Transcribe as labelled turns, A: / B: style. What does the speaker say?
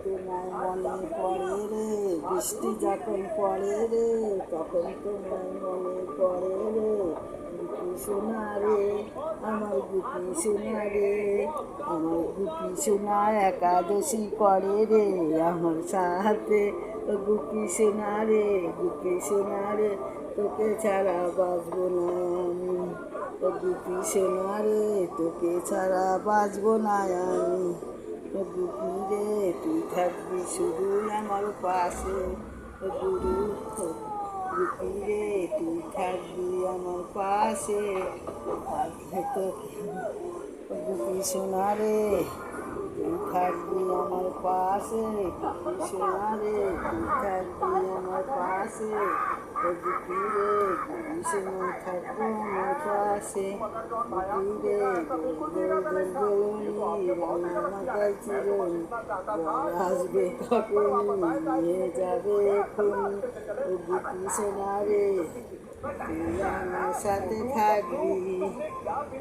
A: তোমায় মনে পড়ে রে, বৃষ্টি যখন পড়ে রে, তখন তোমায় মনে পড়ে রে, গুপি সোনা রে, আমার গুপি সোনা রে, আমার গুপি সোনা একাদশী করে রে আমার সাথে, গুপি সোনা রে, গুপি সোনা রে, তোকে ছাড়া বাঁচবো না আমি, গুপি সোনা রে, তোকে ছাড়া বাঁচবো না আমি, গুপি রে তুই থাকবি শুধু আমার পাশে, গুরু গুপি রে তুই থাকবি আমার পাশে, তো গুপি সোনা রে তুই থাকবি আমার পাশে, গুপি সোনা রে তুই থাকবি আমার পাশে, গুপি রে গুপি সোনা থাকবো আমার পাশে, গুপি রে রান্না মাথায় চিরুনি, আসবে তখনই নিয়ে যাবে এখনই, গুপি সোনা রে তুই আমার সাথে থাকবি।